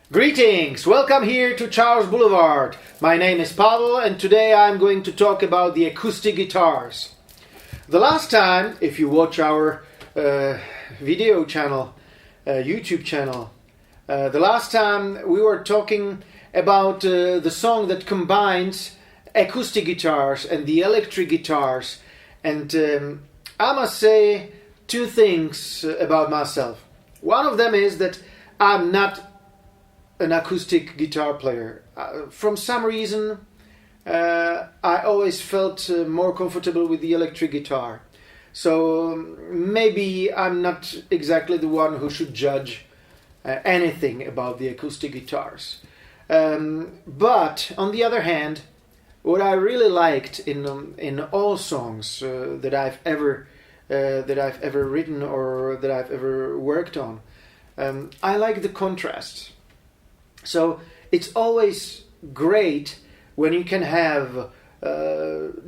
Greetings! Welcome here to Charles Boulevard. My name is Pavel and today I'm going to talk about the acoustic guitars. The last time, if you watch our video channel, YouTube channel, the last time we were talking about the song that combines acoustic guitars and the electric guitars, and I must say two things about myself. One of them is that I'm not an acoustic guitar player. From some reason, I always felt more comfortable with the electric guitar. So maybe I'm not exactly the one who should judge anything about the acoustic guitars. But on the other hand, what I really liked in all songs that I've ever written or that I've ever worked on, I like the contrast. So it's always great when you can have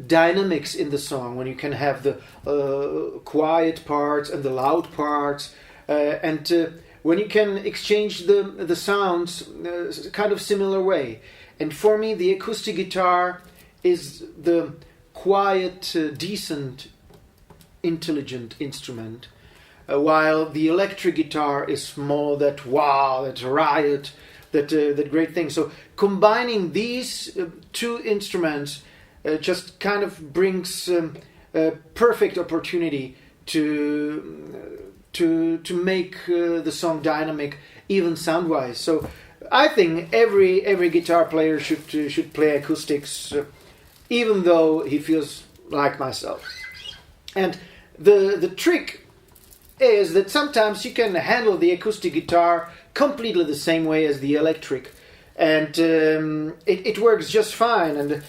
dynamics in the song, when you can have the quiet parts and the loud parts, and when you can exchange the sounds kind of similar way. And for me, the acoustic guitar is the quiet, decent, intelligent instrument, while the electric guitar is more that wow, that riot, that great thing. So combining these two instruments just kind of brings a perfect opportunity to make the song dynamic, even sound-wise. So I think every guitar player should play acoustics, even though he feels like myself. And the trick is that sometimes you can handle the acoustic guitar completely the same way as the electric, and it works just fine. And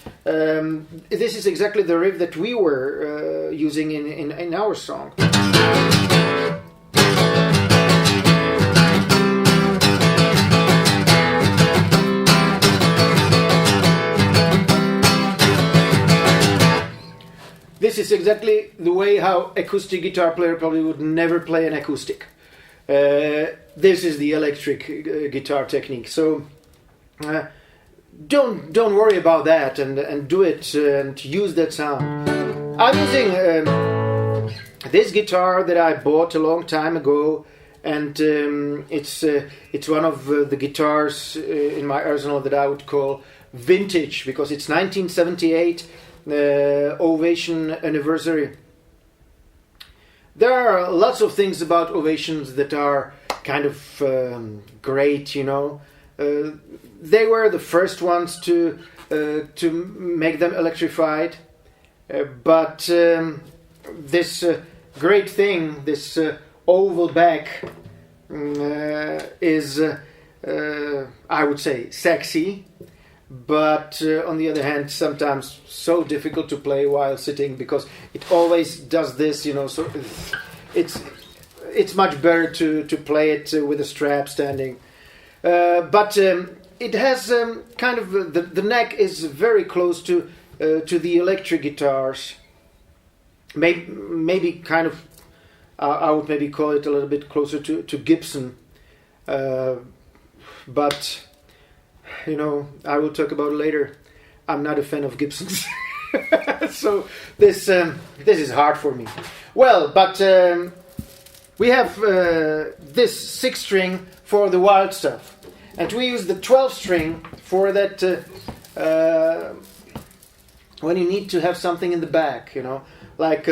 this is exactly the riff that we were using in our song. This is exactly the way how acoustic guitar player probably would never play an acoustic. This is the electric guitar technique. So don't worry about that and do it and use that sound. I'm using this guitar that I bought a long time ago, and it's one of the guitars in my arsenal that I would call vintage, because it's 1978. Ovation anniversary. There are lots of things about Ovations that are kind of great, you know. They were the first ones to make them electrified, but this great thing, this oval back, is I would say sexy, but on the other hand, sometimes so difficult to play while sitting, because it always does this, you know. So it's much better to play it with a strap standing. But it has kind of the neck is very close to the electric guitars. Maybe kind of I would maybe call it a little bit closer to Gibson, but. You know, I will talk about it later. I'm not a fan of Gibsons, so this is hard for me. Well, but we have this 6-string for the wild stuff, and we use the 12-string for that when you need to have something in the back, you know, like.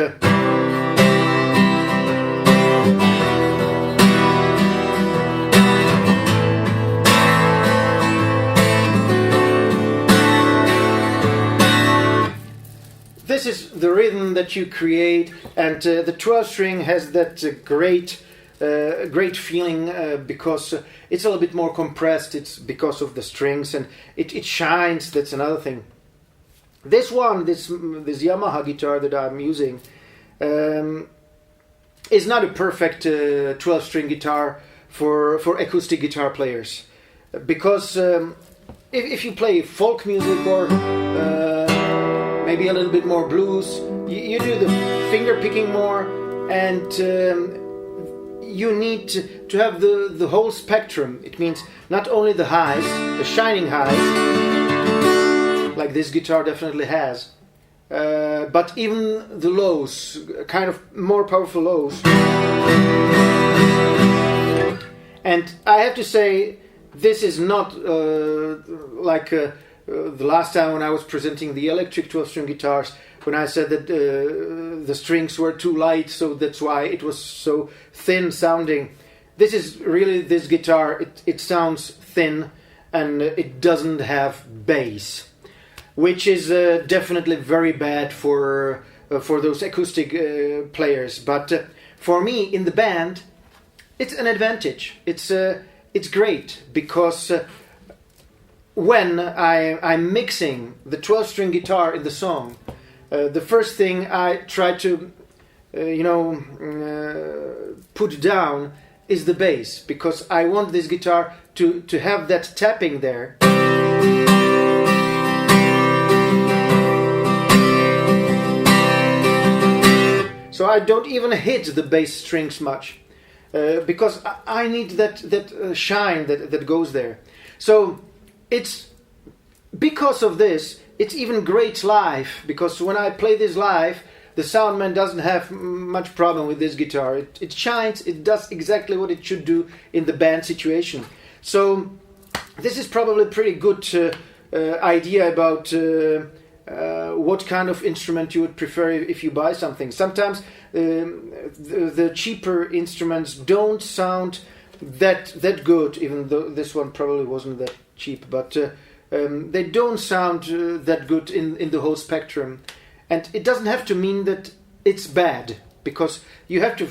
This is the rhythm that you create, and the 12-string has that great feeling because it's a little bit more compressed. It's because of the strings, and it shines. That's another thing. This Yamaha guitar that I'm using is not a perfect 12-string guitar for acoustic guitar players, because if you play folk music or maybe a little bit more blues, you do the finger picking more, and you need to have the whole spectrum. It means not only the highs, the shining highs, like this guitar definitely has, but even the lows, kind of more powerful lows. And I have to say, this is not like the last time when I was presenting the electric 12-string guitars, when I said that the strings were too light, so that's why it was so thin sounding. This is really this guitar. It sounds thin, and it doesn't have bass, which is definitely very bad for those acoustic players. But for me in the band, it's an advantage. It's great because when I'm mixing the 12-string guitar in the song, the first thing I try to put down is the bass, because I want this guitar to have that tapping there. So I don't even hit the bass strings much, because I need that shine that goes there. So it's because of this, it's even great live, because when I play this live, the soundman doesn't have much problem with this guitar. It shines, it does exactly what it should do in the band situation. So this is probably a pretty good idea about what kind of instrument you would prefer if you buy something. Sometimes the cheaper instruments don't sound that good, even though this one probably wasn't that cheap, but they don't sound that good in the whole spectrum. And it doesn't have to mean that it's bad, because you have to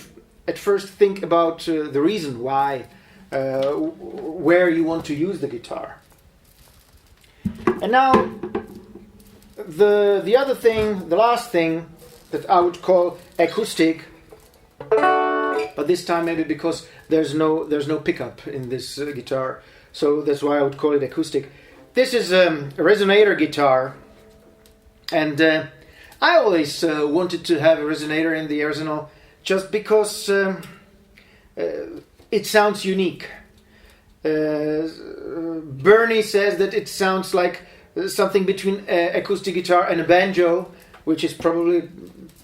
at first think about the reason why, where you want to use the guitar. And now the other thing, the last thing that I would call acoustic, but this time maybe because there's no pickup in this guitar, so that's why I would call it acoustic. This is a Resonator guitar, and I always wanted to have a resonator in the arsenal just because it sounds unique. Bernie says that it sounds like something between an acoustic guitar and a banjo, which is probably a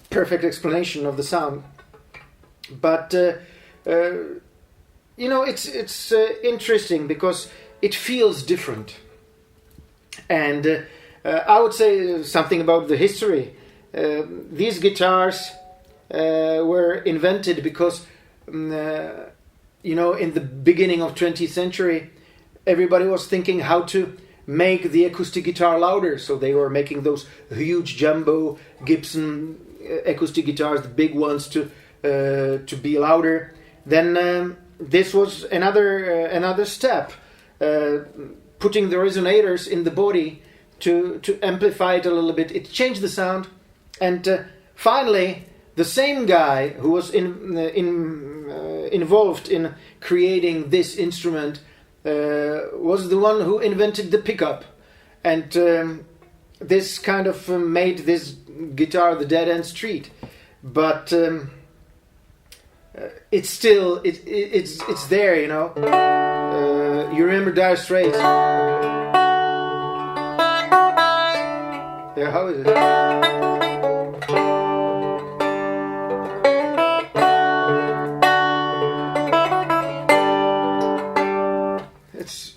perfect explanation of the sound. But it's interesting because it feels different. And I would say something about the history. These guitars were invented because, in the beginning of 20th century, everybody was thinking how to make the acoustic guitar louder. So they were making those huge jumbo Gibson acoustic guitars, the big ones, to be louder. Then this was another step, putting the resonators in the body to amplify it a little bit. It changed the sound, and finally the same guy who was involved in creating this instrument was the one who invented the pickup, and this kind of made this guitar the dead end street. But it's still it's there, you remember Dire Straits? Yeah, how is it?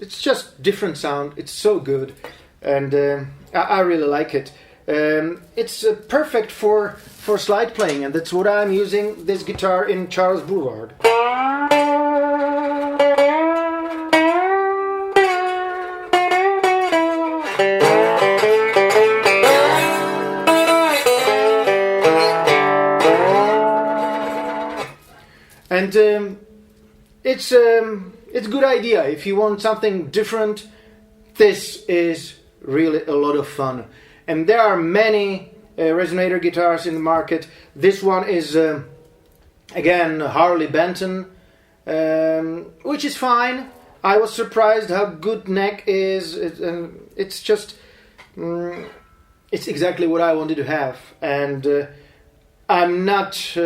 It's just different sound. It's so good, and I really like it. It's perfect for slide playing, and that's what I'm using this guitar in Charles Boulevard. And it's a good idea if you want something different. This is really a lot of fun, and there are many Resonator guitars in the market. This one is again Harley Benton, which is fine. I was surprised how good neck is. It's just it's exactly what I wanted to have, and I'm not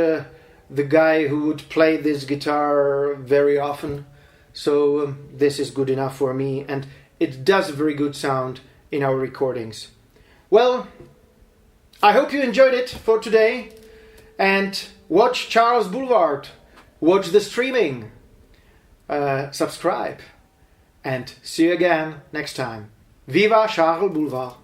the guy who would play this guitar very often, so this is good enough for me, and it does a very good sound in our recordings. Well, I hope you enjoyed it for today, and watch Charles Boulevard, watch the streaming, subscribe, and see you again next time. Viva Charles Boulevard!